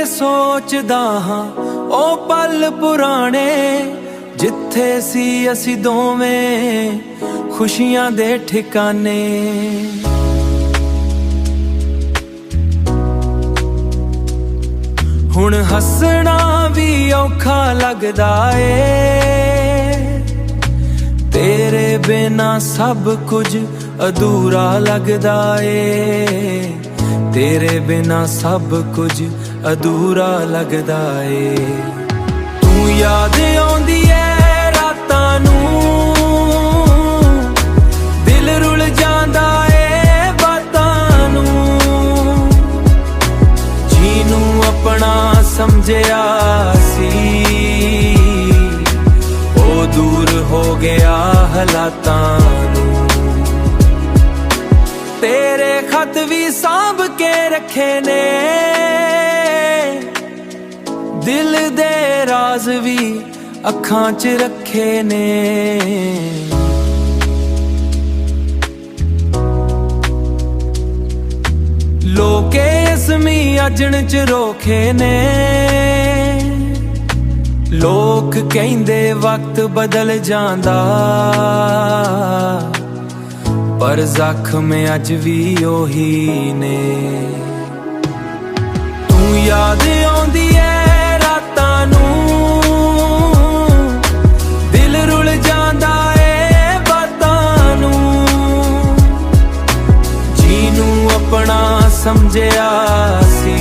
ਕੇ ਸੋਚਦਾ ਹਾਂ ਉਹ ਪਲ ਪੁਰਾਣੇ, ਜਿੱਥੇ ਸੀ ਅਸੀਂ ਦੋਵੇਂ ਖੁਸ਼ੀਆਂ ਦੇ ਠਿਕਾਨੇ। ਹੁਣ ਹੱਸਣਾ ਵੀ ਔਖਾ ਲੱਗਦਾ ਏ, ਤੇਰੇ ਬਿਨਾ ਸਭ ਕੁਝ ਅਧੂਰਾ ਲੱਗਦਾ ਏ, ਤੇਰੇ ਬਿਨਾ ਸਭ ਕੁਝ ਅਧੂਰਾ ਲੱਗਦਾ ਏ। ਤੂੰ ਯਾਦ ਆਉਂਦੀ ਏ ਰਾਤਾਂ ਨੂੰ, ਦਿਲ ਰੁਲ ਜਾਂਦਾ ਏ ਬਾਤਾਂ ਨੂੰ, ਜਿਹਨੂੰ ਆਪਣਾ ਸਮਝਿਆ ਸੀ ਉਹ ਦੂਰ ਹੋ ਗਿਆ ਹਾਲਾਤਾਂ ਨੂੰ। ਤੇਰੇ ਖਤ ਵੀ ਸਾਂਭ ਕੇ ਰੱਖੇ ਨੇ, ਦਿਲ ਦੇ ਰਾਜ਼ ਵੀ ਅੱਖਾਂ 'ਚ ਰੱਖੇ ਨੇ। ਲੋਕੇ ਇਸਮੀ ਅਜਣ 'ਚ ਰੋਖੇ ਨੇ, ਲੋਕ ਕਹਿੰਦੇ ਵਕਤ ਬਦਲ ਜਾਂਦਾ, ਪਰ ਜ਼ਖਮ ਅੱਜ ਵੀ ਉਹੀ ਨੇ। ਤੂੰ ਯਾਦ ਆਉਂਦੀ ਏ ਰਾਤਾਂ ਨੂੰ, ਦਿਲ ਰੁਲ ਜਾਂਦਾ ਏ ਬਾਤਾਂ ਨੂੰ, ਜਿਹਨੂੰ ਆਪਣਾ ਸਮਝਿਆ ਸੀ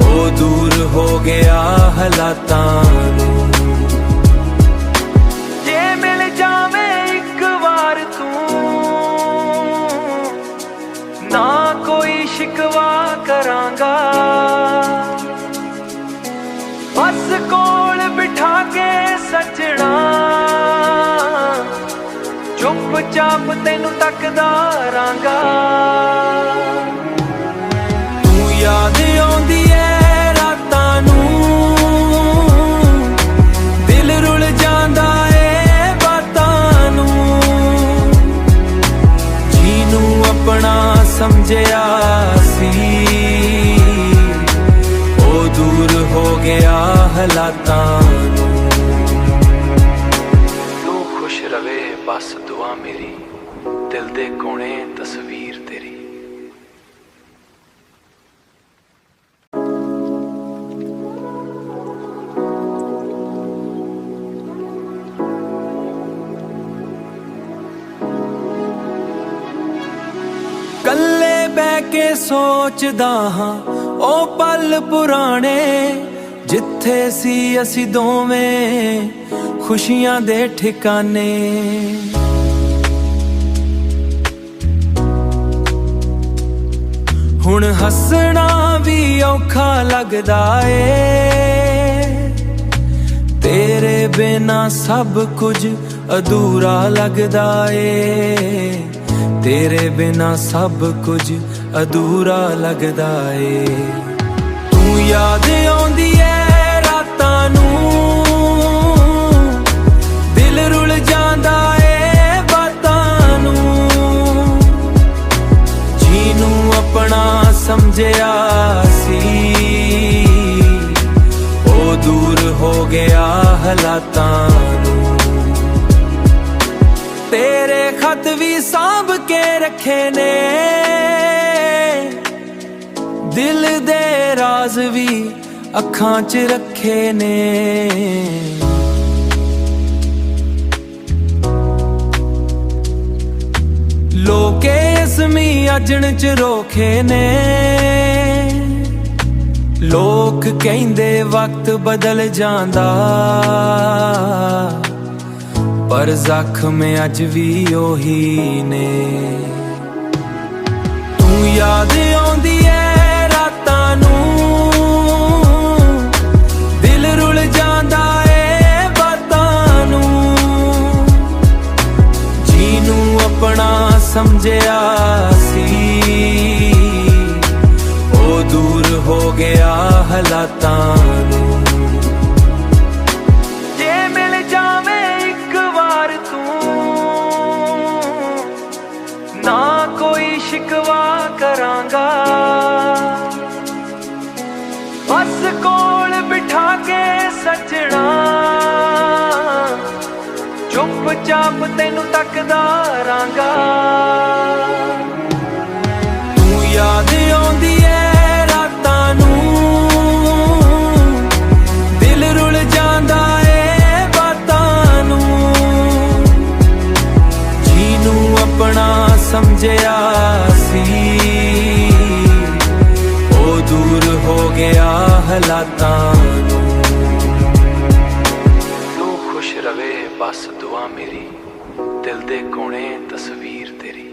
ਉਹ ਦੂਰ ਹੋ ਗਿਆ ਹਾਲਾਤਾਂ ਨੂੰ। ਸ਼ਿਕਵਾ ਕਰਾਂਗਾ, ਬਸ ਕੋਲ ਬਿਠਾ ਕੇ ਸੱਜਣਾ, ਚੁੱਪ ਚਾਪ ਤੈਨੂੰ ਤੱਕਦਾ ਰਾਂਗਾ। ਤੂੰ ਯਾਦ ਆਉਂਦੀ ਏ ਰਾਤਾਂ ਨੂੰ, ਦਿਲ ਰੁਲ ਜਾਂਦਾ ਏ ਬਾਤਾਂ ਨੂੰ, ਜਿਹਨੂੰ ਆਪਣਾ ਸਮਝਿਆ ਉਹ ਦੂਰ ਹੋ ਗਿਆ ਹਾਲਾਤਾਂ ਨੂੰ। ਤੂੰ ਖੁਸ਼ ਰਵੇ ਬਸ ਦੁਆ ਮੇਰੀ, ਦਿਲ ਦੇ ਕੋਨੇ ਤਸਵੀਰ ਤੇਰੀ। ਕੱਲੇ ਬਹਿ ਕੇ ਸੋਚਦਾ ਹਾਂ ਉਹ ਪਲ ਪੁਰਾਣੇ, ਜਿੱਥੇ ਸੀ ਅਸੀਂ ਦੋਵੇਂ ਖੁਸ਼ੀਆਂ ਦੇ ਠਿਕਾਨੇ। ਹੁਣ ਹੱਸਣਾ ਵੀ ਔਖਾ ਲੱਗਦਾ ਏ, ਤੇਰੇ ਬਿਨਾ ਸਭ ਕੁਝ ਅਧੂਰਾ ਲੱਗਦਾ ਏ, ਤੇਰੇ ਬਿਨਾ ਸਭ ਕੁਝ ਅਧੂਰਾ ਲੱਗਦਾ ਏ। ਤੂੰ ਯਾਦ ਆਉਂਦੀ ਏ ਰਾਤਾਂ ਨੂੰ, ਦਿਲ ਰੁਲ ਜਾਂਦਾ ਏ ਬਾਤਾਂ ਨੂੰ, ਜਿਹਨੂੰ ਆਪਣਾ ਸਮਝਿਆ ਸੀ ਉਹ ਦੂਰ ਹੋ ਗਿਆ ਹਾਲਾਤਾਂ ਨੂੰ। ਤੇਰੇ ਖਤ ਵੀ ਸਾਂਭ ਕੇ ਰੱਖੇ ਨੇ, ਦਿਲ ਦੇ ਰਾਜ਼ ਵੀ ਅੱਖਾਂ 'ਚ ਰੱਖੇ ਨੇ। ਲੋਕੇ ਇਸਮੀ ਅਜਣ 'ਚ ਰੋਖੇ ਨੇ, ਲੋਕ ਕਹਿੰਦੇ ਵਕਤ ਬਦਲ ਜਾਂਦਾ, ਪਰ ਜ਼ਖਮ ਅੱਜ ਵੀ ਉਹੀ ਨੇ। ਤੂੰ ਯਾਦ ਆਉਂਦੀ ਏ ਰਾਤਾਂ ਨੂੰ, ਦਿਲ ਰੁਲ ਜਾਂਦਾ ਏ ਬਾਤਾਂ ਨੂੰ, ਜਿਹਨੂੰ ਆਪਣਾ ਸਮਝਿਆ ਸੀ ਉਹ ਦੂਰ ਹੋ ਗਿਆ ਹਾਲਾਤਾਂ ਨੂੰ। ਸ਼ਿਕਵਾ ਕਰਾਂਗਾ, ਕੋਲ ਬਿਠਾ ਕੇ ਸੱਜਣਾ, ਚੁੱਪ ਚਾਪ ਤੈਨੂੰ ਤੱਕਦਾ ਰਾਂਗਾ। ਤੂੰ ਯਾਦ ਆਉਂਦੀ ਏ ਰਾਤਾਂ ਨੂੰ, ਦਿਲ ਰੁਲ ਜਾਂਦਾ ਏ ਬਾਤਾਂ ਨੂੰ। ਜਿਹਨੂੰ ਆਪਣਾ ਸਮਝਿਆ ਸੀ ਉਹ ਦੂਰ ਹੋ ਗਿਆ ਹਾਲਾਤਾਂ ਨੂੰ। ਤੂੰ ਖੁਸ਼ ਰਵੇ ਬਸ ਦੁਆ ਮੇਰੀ, ਦਿਲ ਦੇ ਕੋਨੇ ਤਸਵੀਰ ਤੇਰੀ।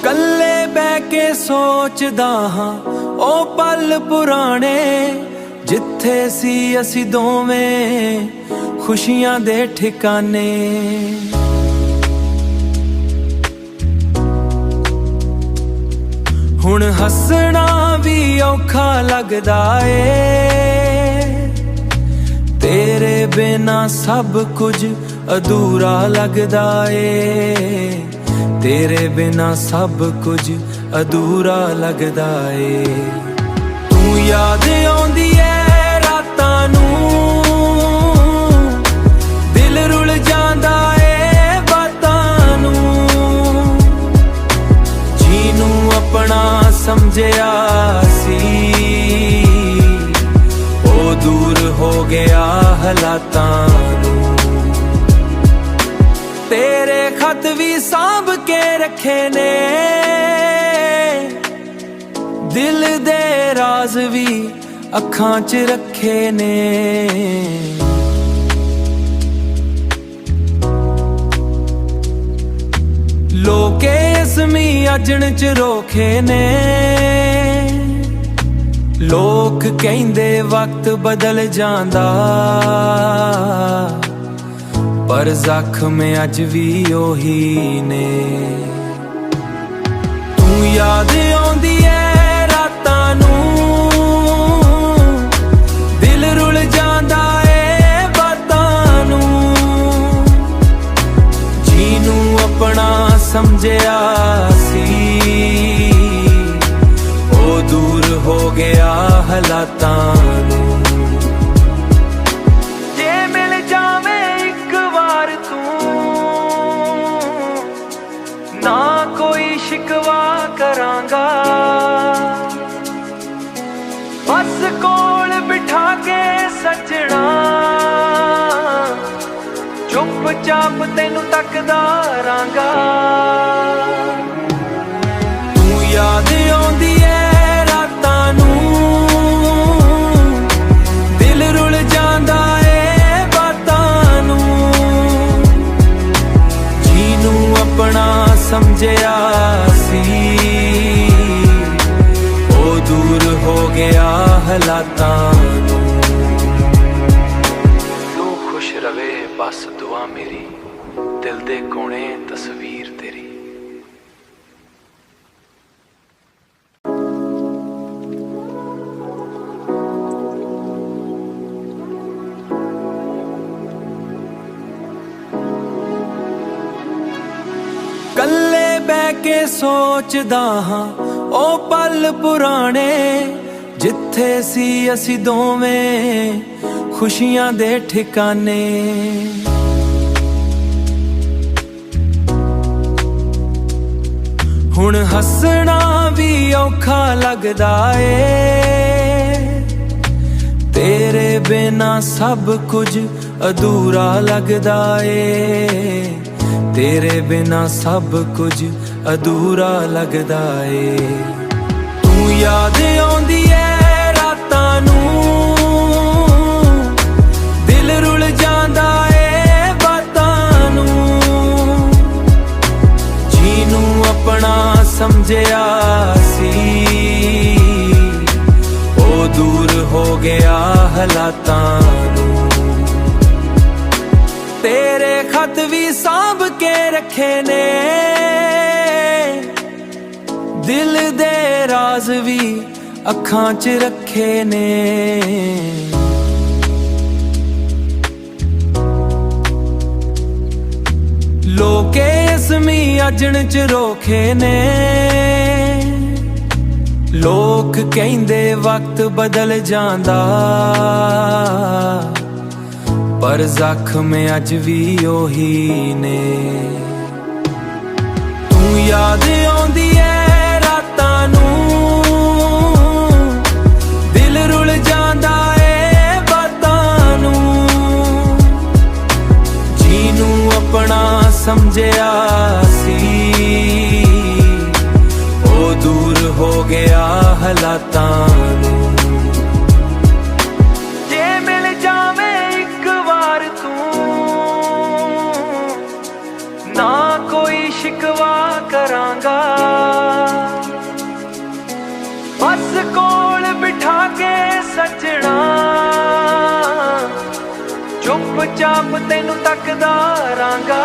ਕੱਲੇ ਬਹਿ ਕੇ ਸੋਚਦਾ ਹਾਂ ਉਹ ਪਲ ਪੁਰਾਣੇ, ਜਿੱਥੇ ਸੀ ਅਸੀਂ ਦੋਵੇਂ ਖੁਸ਼ੀਆਂ ਦੇ ਠਿਕਾਨੇ। ਹੁਣ ਹੱਸਣਾ ਵੀ ਔਖਾ ਲੱਗਦਾ ਏ, ਤੇਰੇ ਬਿਨਾ ਸਭ ਕੁਝ ਅਧੂਰਾ ਲੱਗਦਾ ਏ। ਤੇਰੇ ਬਿਨਾ ਸਭ ਕੁਝ ਅਧੂਰਾ ਲੱਗਦਾ ਏ। ਤੂੰ ਯਾਦ ਆਉਂਦੀ ਏ ਰਾਤਾਂ ਨੂੰ, ਦਿਲ ਰੁਲ ਜਾਂਦਾ ਏ ਬਾਤਾਂ ਨੂੰ। ਜਿਹਨੂੰ ਆਪਣਾ ਸਮਝਿਆ ਸੀ ਉਹ ਦੂਰ ਹੋ ਗਿਆ ਹਾਲਾਤਾਂ ਨੂੰ। ਤੇਰੇ ਖਤ ਵੀ ਸਾਂਭ ਕੇ ਰੱਖੇ ਨੇ, ਦਿਲ ਦੇ ਰਾਜ਼ ਵੀ ਅੱਖਾਂ 'ਚ ਰੱਖੇ ਨੇ। ਲੋਕੇ ਇਸਮੀ ਅਜਣ 'ਚ ਰੋਖੇ ਨੇ, ਲੋਕ ਕਹਿੰਦੇ ਵਕਤ ਬਦਲ ਜਾਂਦਾ, ਪਰ ਜ਼ਖਮ ਅੱਜ ਵੀ ਉਹੀ ਨੇ। ਤੂੰ ਯਾਦ ਆਉਂਦੀ ਏ ਰਾਤਾਂ ਨੂੰ, ਦਿਲ ਰੁਲ ਜਾਂਦਾ ਏ ਬਾਤਾਂ ਨੂੰ। ਜਿਹਨੂੰ ਆਪਣਾ ਸਮਝਿਆ ਸੀ ਉਹ ਦੂਰ ਹੋ ਗਿਆ ਹਾਲਾਤਾਂ ਨੂੰ। ਨਾ ਕੋਈ ਸ਼ਿਕਵਾ ਕਰਾਂਗਾ, ਬਸ ਕੋਲ ਬਿਠਾ ਕੇ ਸੱਜਣਾ, ਚੁੱਪ ਚਾਪ ਤੈਨੂੰ ਤੱਕਦਾ ਰਾਂਗਾ। ਤੂੰ ਯਾਦ ਆਉਂਦੀ ਏ ਰਾਤਾਂ ਨੂੰ, ਦਿਲ ਰੁਲ ਜਾਂਦਾ ਏ ਬਾਤਾਂ ਨੂੰ। ਜਿਹਨੂੰ ਆਪਣਾ ਸਮਝਿਆ ਸੀ ਉਹ ਦੂਰ ਹੋ ਗਿਆ ਹਾਲਾਤਾਂ ਨੂੰ। ਤੂੰ ਖੁਸ਼ ਰਵੇ ਬਸ ਦੁਆ ਮੇਰੀ, ਦਿਲ ਦੇ ਕੋਨੇ ਤਸਵੀਰ ਤੇਰੀ। ਕੱਲੇ ਬਹਿ ਕੇ ਸੋਚਦਾ ਹਾਂ ਉਹ ਪਲ ਪੁਰਾਣੇ, ਜਿੱਥੇ ਸੀ ਅਸੀਂ ਦੋਵੇਂ ਖੁਸ਼ੀਆਂ ਦੇ ਠਿਕਾਨੇ। ਹੁਣ ਹੱਸਣਾ ਵੀ ਔਖਾ ਲੱਗਦਾ ਏ, ਤੇਰੇ ਬਿਨਾ ਸਭ ਕੁਝ ਅਧੂਰਾ ਲੱਗਦਾ ਏ। ਤੇਰੇ ਬਿਨਾ ਸਭ ਕੁਝ ਅਧੂਰਾ ਲੱਗਦਾ ਏ। ਤੂੰ ਯਾਦ ਆਉਂਦੀ ਏ ਰਾਤਾਂ ਨੂੰ, ਦਿਲ ਰੁਲ ਜਾਂਦਾ ਏ ਬਾਤਾਂ ਨੂੰ। ਜਿਹਨੂੰ ਆਪਣਾ ਸਮਝਿਆ ਸੀ ਉਹ ਦੂਰ ਹੋ ਗਿਆ ਹਾਲਾਤਾਂ ਨੂੰ। ਤੇਰੇ ਖਤ ਵੀ ਸਾਂਭ ਕੇ ਰੱਖੇ ਨੇ, ਦਿਲ ਦੇ ਰਾਜ਼ ਵੀ ਅੱਖਾਂ 'ਚ ਰੱਖੇ ਨੇ। ਅਜਣ ਚ ਰੋਖੇ ਨੇ। ਲੋਕ ਕਹਿੰਦੇ ਵਕਤ ਬਦਲ ਜਾਂਦਾ, ਪਰ ਜ਼ਖਮ ਅੱਜ ਵੀ ਉਹੀ ਨੇ। ਤੂੰ ਯਾਦ ਆਉਂਦੀ ਐ ਰਾਤਾਂ ਨੂੰ, ਦਿਲ ਰੁਲ ਜਾਂਦਾ ਏ ਬਾਤਾਂ ਨੂੰ। ਜਿਹਨੂੰ ਆਪਣਾ ਸਮਝਿਆ ਸੀ, ਉਹ ਦੂਰ ਹੋ ਗਿਆ ਹਾਲਾਤਾਂ ਨੂੰ। ਜੇ ਮਿਲ ਜਾਵੇਂ ਇੱਕ ਵਾਰ ਤੂੰ, ਨਾ ਕੋਈ ਸ਼ਿਕਵਾ ਕਰਾਂਗਾ। ਬਸ ਕੋਲ ਬਿਠਾ ਕੇ ਸੱਜਣਾ, ਚੁੱਪ ਚਾਪ ਤੈਨੂੰ ਤੱਕਦਾ ਰਾਂਗਾ।